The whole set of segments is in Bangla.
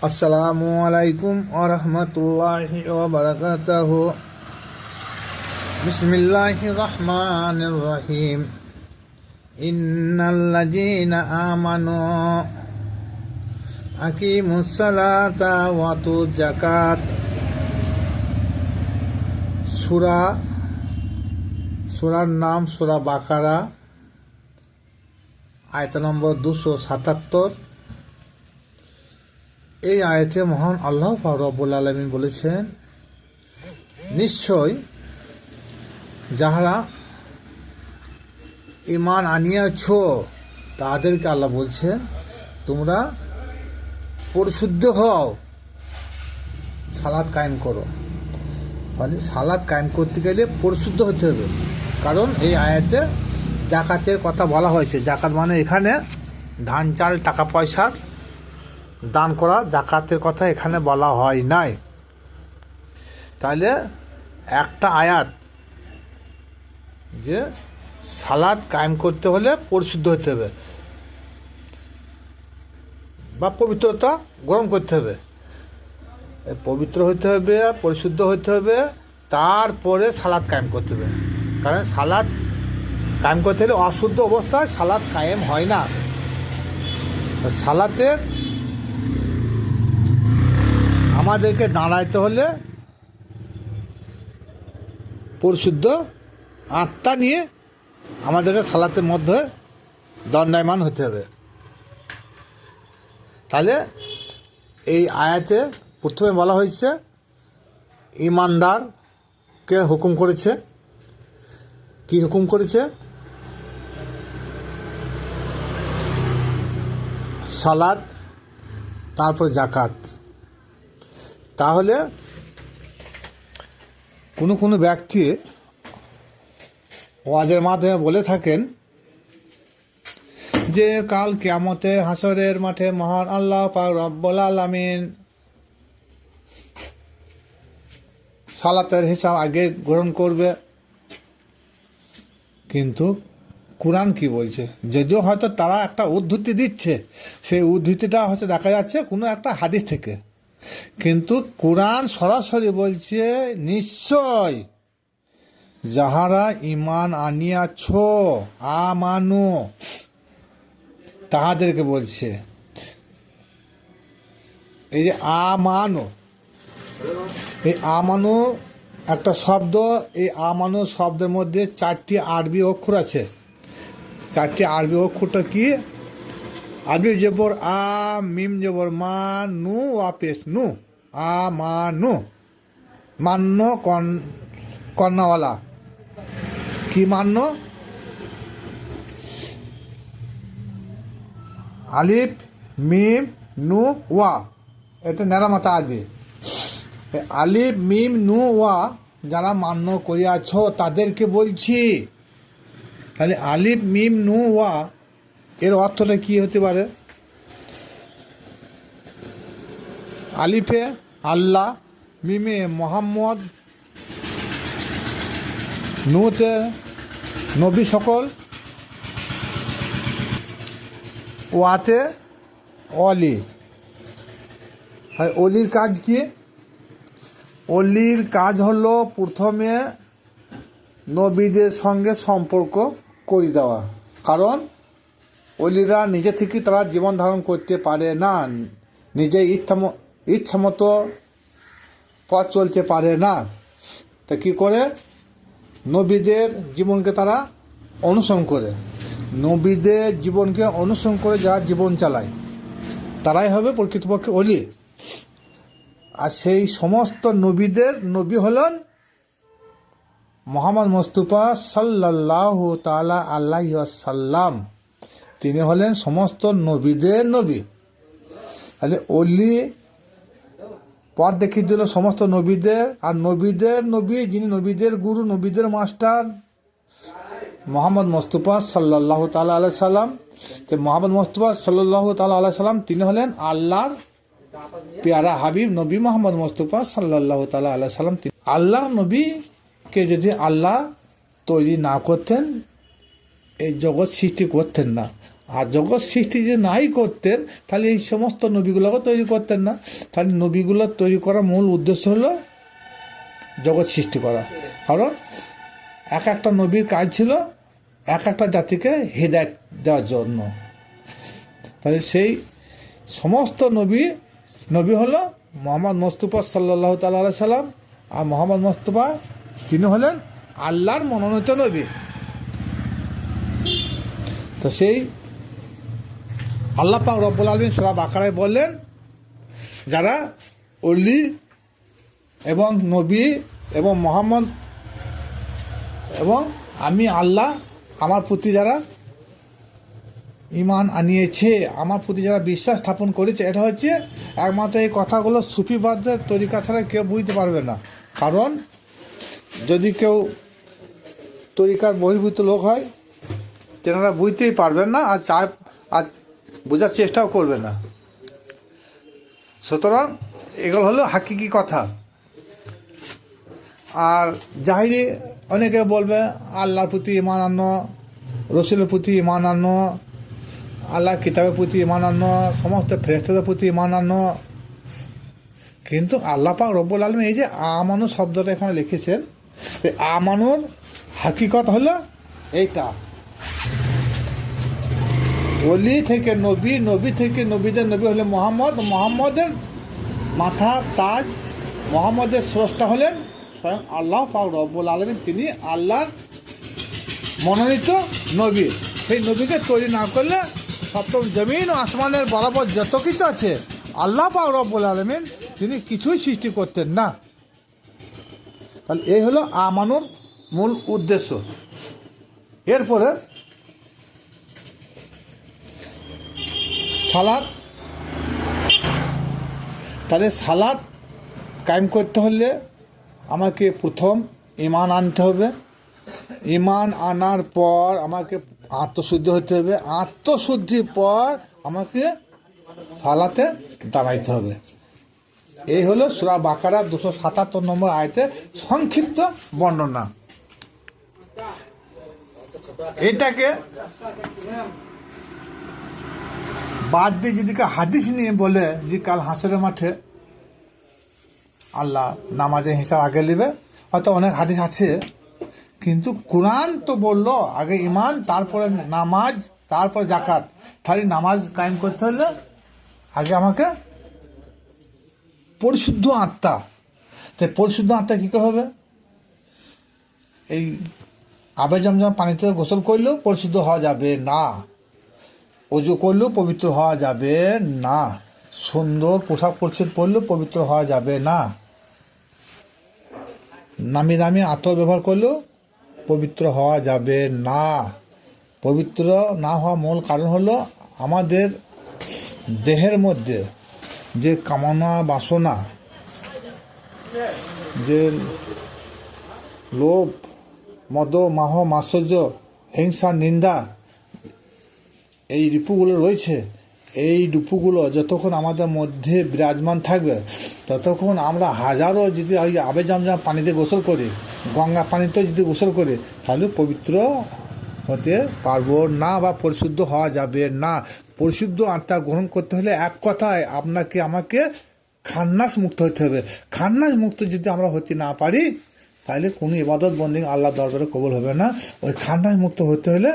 আসসালামু আলাইকুম ওয়া রাহমাতুল্লাহি ওয়া বারাকাতুহু। বিসমিল্লাহির রহমানির রহিম। ইন্নাল্লাযীনা আমানু আকিমুস সালাতা ওয়া আতুজ যাকাত। সূরার নাম সূরা বাকারা, আয়াত নম্বর 277। এই আয়াতে মহান আল্লাহ পাক রব্বুল আলামিন বলেছেন, নিশ্চয় যাহারা ঈমান আনিয়াছ তাদেরকে আল্লাহ বলছেন তোমরা পরিশুদ্ধ হও, সালাত কায়েম করো। মানে সালাত কায়েম করতে গেলে পরিশুদ্ধ হতে হবে, কারণ এই আয়াতে জাকাতের কথা বলা হয়েছে। জাকাত মানে এখানে ধান চাল টাকা পয়সার দান করা, জাকাতের কথা এখানে বলা হয় নাই। তাহলে একটা আয়াত যে সালাত কায়েম করতে হলে পরিশুদ্ধ হতে হবে বা পবিত্রতা গ্রহণ করতে হবে, পবিত্র হতে হবে, পরিশুদ্ধ হতে হবে, তারপরে সালাত কায়েম করতে হবে। কারণ সালাত কায়েম করতে হলে অশুদ্ধ অবস্থায় সালাত কায়েম হয় না। সালাতের আমাদেরকে দাঁড়াইতে হলে পরিশুদ্ধ আত্মা নিয়ে আমাদেরকে সালাতের মধ্যে দণ্ডায়মান হতে হবে। তাহলে এই আয়াতে প্রথমে বলা হয়েছে ঈমানদারকে হুকুম করেছে। কি হুকুম করেছে? সালাত, তারপর জাকাত। তাহলে কোনো ব্যক্তি ওয়াজের মাধ্যমে বলে থাকেন যে কাল কিয়ামতে হাসরের মাঠে মহান আল্লাহ পাক রব্বুল আলামিন সালাতের হিসাব আগে গ্রহণ করবে। কিন্তু কুরআন কি বলছে? যদিও হয়তো তারা একটা উদ্ধৃতি দিচ্ছে, সেই উদ্ধৃতিটা হচ্ছে দেখা যাচ্ছে কোনো একটা হাদিস থেকে, কিন্তু কুরআন সরাসরি বলছে নিশ্চয় যাহারা ঈমান আনিয়াছ আমানু, তাহাদেরকে বলছে। এই যে আমানু, এই আমানু একটা শব্দ। এই আমানু শব্দের মধ্যে 4টি আরবি অক্ষর আছে। 4টি আরবি অক্ষরটা কি? আরবি জবর আ, মিম জবর মা, নু ওয়াপেস নু, আ মা নু। মান্য কন্যাওয়ালা। কি মান্য? আলিফ মিম নু ওয়া, এটা নেরামাতা আরবি। আলিফ মিম নু ওয়া যারা মান্য করিয়াছ তাদেরকে বলছি। তাহলে আলিফ মিম নু ওয়া এর অর্থটা কি হতে পারে? আলিফে আল্লাহ, মিমে মোহাম্মদ, নুতে নবী সকল, ওয়াতে অলি। অলির কাজ কি? অলির কাজ হলো প্রথমে নবীদের সঙ্গে সম্পর্ক করে দেওয়া। কারণ অলিরা নিজে থেকে তারা জীবন ধারণ করতে পারে না, নিজে ইচ্ছামতো পথ চলতে পারে না। তা কী করে? নবীদের জীবনকে তারা অনুসরণ করে। নবীদের জীবনকে অনুসরণ করে যারা জীবন চালায় তারাই হবে প্রকৃতপক্ষে অলি। আর সেই সমস্ত নবীদের নবী হলেন মুহাম্মদ মুস্তাফা সাল্লাল্লাহু তাআলা আলাইহি ওয়াসাল্লাম। তিনি হলেন সমস্ত নবীদের নবী। তাহলে অলি পথ দেখিয়ে দিল সমস্ত নবীদের। আর নবীদের নবী, যিনি নবীদের গুরু, নবীদের মাস্টার, মুহাম্মদ মুস্তাফা সাল্লাল্লাহু তাআলা আলাইহি সাল্লাম। যে মুহাম্মদ মুস্তাফা সাল্লাল্লাহু তাআলা আলাইহি সাল্লাম তিনি হলেন আল্লাহর পেয়ারা হাবিব নবী মুহাম্মদ মুস্তাফা সাল্লাল্লাহু তাআলা আলাইহি সাল্লাম। আল্লাহর নবীকে যদি আল্লাহ তৈরি না করতেন এই জগৎ সৃষ্টি করতেন না। আর জগৎ সৃষ্টি যদি নাই করতেন তাহলে এই সমস্ত নবীগুলোকে তৈরি করতেন না। তাহলে নবীগুলো তৈরি করার মূল উদ্দেশ্য হলো জগৎ সৃষ্টি করা। কারণ এক একটা নবীর কাজ ছিল এক একটা জাতিকে হেদায়েত দেওয়ার জন্য। তাহলে সেই সমস্ত নবী হলো মোহাম্মদ মুস্তাফা সাল্লাল্লাহু তাআলা আলাইহি সাল্লাম। আর মোহাম্মদ মুস্তাফা তিনি হলেন আল্লাহর মনোনীত নবী। তো সেই আল্লাহ পাক রব্বুল আলামিন সূরা বাকারায় বললেন, যারা ওলি এবং নবী এবং মোহাম্মদ এবং আমি আল্লাহ আমার প্রতি যারা ঈমান আনিয়েছে, আমার প্রতি যারা বিশ্বাস স্থাপন করেছে, এটা হচ্ছে একমাত্র এই কথাগুলো সুফিবাদদের তরিকা ছাড়া কেউ বুঝতে পারবে না। কারণ যদি কেউ তরিকার বহির্ভূত লোক হয় তেনারা বুঝতেই পারবেন না, আর বোঝার চেষ্টাও করবে না। সুতরাং এগুলো হলো হাকিকি কথা। আর জাহিরি অনেকে বলবে আল্লাহর প্রতি ঈমান আনো, রসুলের প্রতি ঈমান আনো, আল্লাহর কিতাবের প্রতি ঈমান আনো, সমস্ত ফেরেশতাদের প্রতি ঈমান আনো। কিন্তু আল্লাহ পাক রব্বুল আলামিন এই যে আমানু শব্দটা এখানে লিখেছেন, এই আমানুর হাকিকত হলো এইটা, ওলি থেকে নবী, নবী থেকে নবীদের নবী হলেন মোহাম্মদ, মোহাম্মদের মাথা তাজ, মোহাম্মদের স্রষ্টা হলেন স্বয়ং আল্লাহ পাক রব্বুল আলামিন। তিনি আল্লাহর মনোনীত নবী। সেই নবীকে তৈরি না করলে সপ্তম জমিন ও আসমানের বরাবর যত কিছু আছে আল্লাহ পাক রব্বুল আলামিন তিনি কিছুই সৃষ্টি করতেন না। তাহলে এই হলো আমানুর মূল উদ্দেশ্য। এরপরে সালাত। তাহলে সালাত কায়েম করতে হলে আমাকে প্রথম ঈমান আনতে হবে। ঈমান আনার পর আমাকে আত্মশুদ্ধি হতে হবে। আত্মশুদ্ধির পর আমাকে সালাতে দাঁড়াইতে হবে। এই হলো সূরা বাকারা 277 নম্বর আয়াতে সংক্ষিপ্ত বর্ণনা। এটাকে বাদ দিয়ে যদি হাদিস নিয়ে বলে যে কাল হাসরের মাঠে আল্লাহ নামাজের হিসাব আগে নেবে, হয়তো অনেক হাদিস আছে, কিন্তু কোরআন তো বললো আগে ঈমান, তারপরে নামাজ, তারপরে যাকাত। তাহলে নামাজ কায়েম করতে হলে আগে আমাকে পরিশুদ্ধ আত্মা। তাই পরিশুদ্ধ আত্মা কী করে হবে? এই আবে জমজম পানিতে গোসল করলেও পরিশুদ্ধ হওয়া যাবে না, অজু করলেও পবিত্র হওয়া যাবে না, সুন্দর পোশাক পরিচ্ছদ পরলেও পবিত্র হওয়া যাবে না, নামি দামি আতর ব্যবহার করলেও পবিত্র হওয়া যাবে না। পবিত্র না হওয়া মূল কারণ হলো আমাদের দেহের মধ্যে যে কামনা বাসনা, যে লোভ, মদ, মাহ, মাৎসর্য, হিংসা, নিন্দা, এই রিপুগুলো রয়েছে। এই রিপুগুলো যতক্ষণ আমাদের মধ্যে বিরাজমান থাকবে ততক্ষণ আমরা হাজারো যদি ওই আবে জমজম পানিতে গোসল করি, গঙ্গা পানিতেও যদি গোসল করি, তাহলে পবিত্র হতে পারবো না বা পরিশুদ্ধ হওয়া যাবে না। পরিশুদ্ধ আত্মা গ্রহণ করতে হলে এক কথায় আপনাকে আমাকে খান্নাস মুক্ত হতে হবে। খান্নাস মুক্ত যদি আমরা হতে না পারি তাহলে কোনো ইবাদত বন্দিং আল্লাহ দরবারে কবুল হবে না। ওই খান্নাস মুক্ত হতে হলে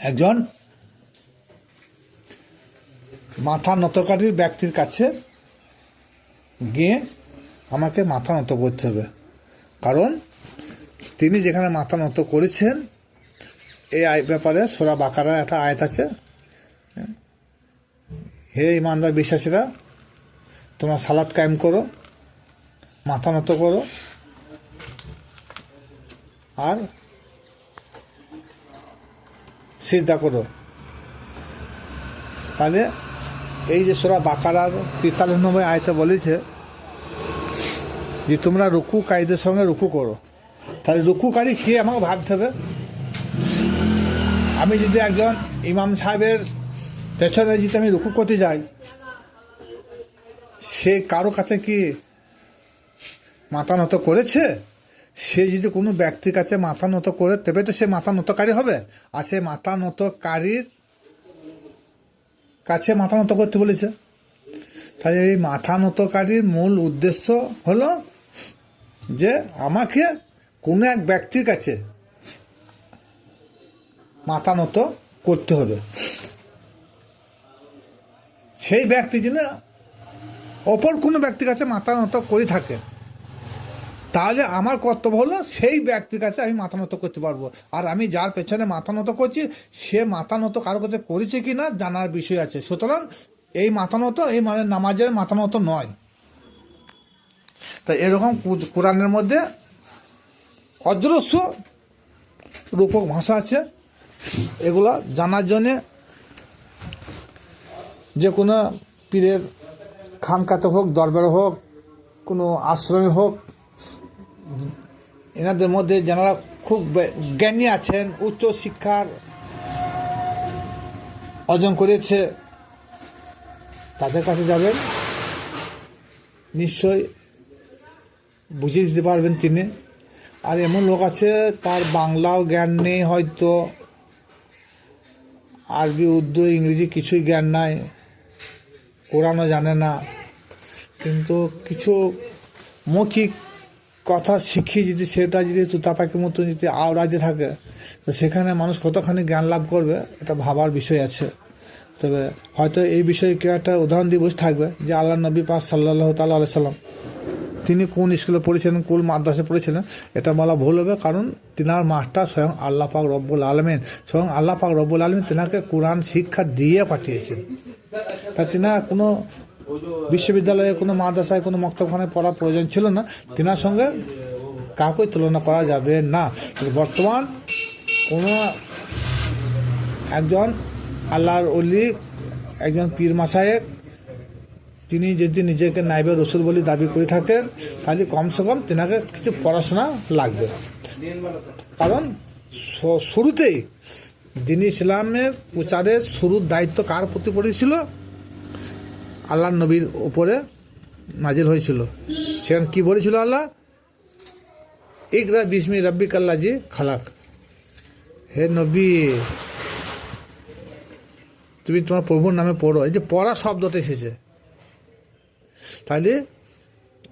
একজন মাথা নতকারীর ব্যক্তির কাছে গিয়ে আমাকে মাথা নত করতে হবে। কারণ তিনি যেখানে মাথা নত করেছেন এই ব্যাপারে সূরা বাকারার একটা আয়াত আছে, হে ইমানদার বিশ্বাসীরা তোমরা সালাত কায়েম করো, মাথা নত করো, আর সিজদা করো। তাহলে এই যে সূরা বাকারার 43 নম্বর আয়াতে বলেছে যে তোমরা রুকুকারীদের সঙ্গে রুকু করো। তাহলে রুকুকারী কে আমাকে ভাবতে হবে। আমি যদি একজন ইমাম সাহেবের পেছনে যদি আমি রুকু করতে যাই, সে কারো কাছে কি মাথা নত করেছে? সে যদি কোনো ব্যক্তির কাছে মাথা নত করে তবে তো সে মাথা নতকারী হবে। আর সে মাথা নতকারীর কাছে মাথা নত করতে বলেছে। তাই এই মাথা নতকারীর মূল উদ্দেশ্য হলো যে আমাকে কোনো এক ব্যক্তির কাছে মাথা নত করতে হবে। সেই ব্যক্তি যেন অপর কোনো ব্যক্তির কাছে মাথা নত করে থাকে, তাহলে আমার কর্তব্য হলো সেই ব্যক্তির কাছে আমি মাথা নত করতে পারবো। আর আমি যার পেছনে মাথা নত করছি সে মাথা নত কারোর কাছে করেছে কি না জানার বিষয় আছে। সুতরাং এই মাথা নত এই মানে নামাজের মাথা নত নয়। তাই এরকম কোরআনের মধ্যে অজস্র রূপক ভাষা আছে। এগুলো জানার জন্যে যে কোনো পীরের খানকাতে হোক, দরবারে হোক, কোনো আশ্রমে হোক, এনাদের মধ্যে যারা খুব জ্ঞানী আছেন, উচ্চ শিক্ষার অর্জন করেছে, তাদের কাছে যাবেন, নিশ্চয় বুঝিয়ে দিতে পারবেন তিনি। আর এমন লোক আছে তার বাংলাও জ্ঞান নেই, হয়তো আরবি, উর্দু, ইংরেজি কিছুই জ্ঞান নাই, কোরআনও জানে না, কিন্তু কিছু মৌখিক কথা শিখিয়ে যদি সেটা যদি তুতা পাখির মতো যদি আওড়াতে থাকে, তো সেখানে মানুষ কতখানি জ্ঞান লাভ করবে এটা ভাবার বিষয় আছে। তবে হয়তো এই বিষয়ে কেউ একটা উদাহরণ দিয়ে বসে থাকবে যে আল্লাহ নবী পাক সাল্লাল্লাহু তাআলা আলাইহি সাল্লাম তিনি কোন স্কুলে পড়েছিলেন, কোন মাদ্রাসায় পড়েছিলেন, এটা বলা ভুল হবে। কারণ তিনার মাস্টার স্বয়ং আল্লাহ পাক রব্বুল আলামিন, স্বয়ং আল্লাহ পাক রব্বুল আলামিন তিনাকে কোরআন শিক্ষা দিয়ে পাঠিয়েছেন। তা তিনা কোনো বিশ্ববিদ্যালয়ে, কোনো মাদ্রাসায়, কোনো মক্তবখানায় পড়ার প্রয়োজন ছিল না। তিনার সঙ্গে কাউকে তুলনা করা যাবে না। বর্তমান কোনো একজন আল্লাহর ওলি, একজন পীর মাসায়েক, তিনি যদি নিজেকে নাইবে রসুল বলে দাবি করে থাকেন, তাহলে কমসে কম তেনাকে কিছু পড়াশোনা লাগবে। কারণ শুরুতেই দ্বীন ইসলামের প্রচারের শুরুর দায়িত্ব কার প্রতি পড়েছিল? আল্লাহ নবীর উপরে নাজিল হয়েছিল। সেখানে কী বলেছিল আল্লাহ? ইকরা বিসমি রাব্বিকাল্লাযী খালাক। হে নবী, তুমি তোমার প্রভুর নামে পড়ো। এই যে পড়া শব্দটা এসেছে, তাহলে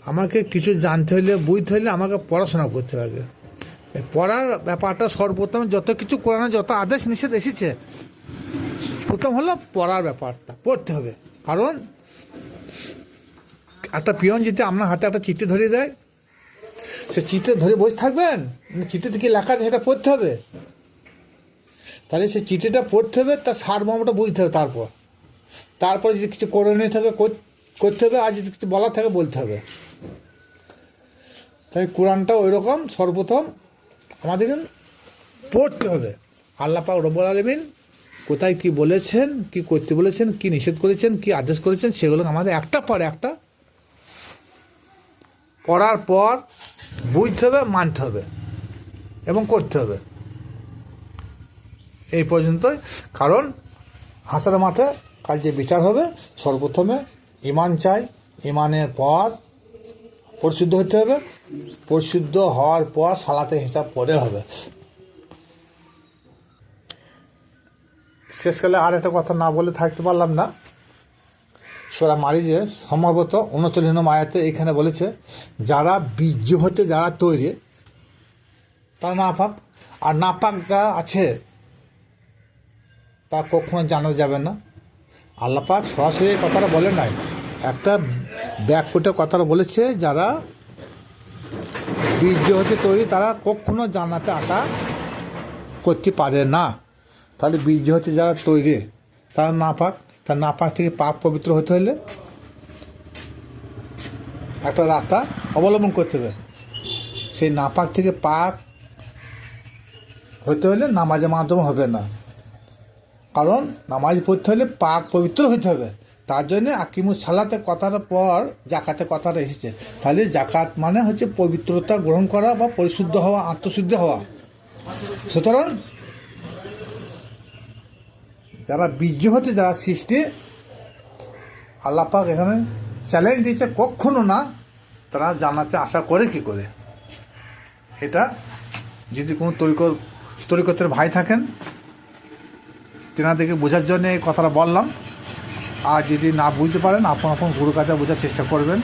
আমাকে কিছু জানতে হলে, বুঝতে হলে আমাকে পড়াশোনা করতে হবে। পড়ার ব্যাপারটা সর্বপ্রথম, যত কিছু কোরআনে যত আদেশ নিষেধ এসেছে, প্রথম হলো পড়ার ব্যাপারটা, পড়তে হবে। কারণ একটা পিয়ন যদি আপনার হাতে একটা চিঠি ধরিয়ে দেয়, সে চিঠি ধরে বসে থাকবেন? চিঠিতে কি লেখা আছে সেটা পড়তে হবে। তাহলে সে চিঠিটা পড়তে হবে, তার সারমর্মটা বুঝতে হবে। তারপরে যদি কিছু করণীয় থাকে করতে হবে, আর যদি কিছু বলার থাকে বলতে হবে। তাই কোরআনটা ওই রকম, সর্বপ্রথম আমাদেরকে পড়তে হবে। আল্লাহ পাক রব্বুল আলামিন কোথায় কি বলেছেন, কি করতে বলেছেন, কি নিষেধ করেছেন, কি আদেশ করেছেন, সেগুলো আমাদের একটা পর একটা পড়ার পর বুঝতে হবে, মানতে হবে এবং করতে হবে। এই পর্যন্তই। কারণ হাসর মাঠে কাল যে বিচার হবে, সর্বপ্রথমে ঈমান চাই, ঈমানের পর পরিশুদ্ধ হতে হবে, পরিশুদ্ধ হওয়ার পর সালাতে হিসাব পড়ে হবে। শেষকালে আর একটা কথা না বলে থাকতে পারলাম না। সূরা মারিজে সম্ভবত 39 নম্বর আয়াতে এইখানে বলেছে, যারা বীর্য হতে যারা তৈরি তারা নাপাক, আর নাপাক যা আছে তা কখনো জানা যাবে না। আল্লাহ পাক সরাসরি কথাটা বলে নাই, একটা ব্যাকফুটে কথাটা বলেছে, যারা বীর্য হতে তৈরি তারা কখনো জান্নাতে আসা করতে পারে না। তাহলে বীর্য হতে যারা তৈরি তারা নাপাক, তার নাপাক থেকে পাক পবিত্র হতে হলে একটা রাস্তা অবলম্বন করতে হবে। সেই নাপাক থেকে পাক হতে হলে নামাজের মাধ্যমে হবে না। কারণ নামাজ পড়তে হলে পাক পবিত্র হতে হবে। তার জন্যে আকিমুস সালাতে কথার পর জাকাতে কথাটা এসেছে। তাহলে জাকাত মানে হচ্ছে পবিত্রতা গ্রহণ করা বা পরিশুদ্ধ হওয়া, আত্মশুদ্ধ হওয়া। সুতরাং যারা বীর্য হতে যারা সৃষ্টি, আল্লাহ পাক এখানে চ্যালেঞ্জ দিয়েছে, কখনো না তারা জান্নাতে আশা করে কি করে। এটা যদি কোনো তরিকতের ভাই থাকেন তেনাদেরকে বোঝার জন্য এই কথাটা বললাম। আর যদি না বুঝতে পারেন আপন আপন গুরুর কাছে বোঝার চেষ্টা করবেন।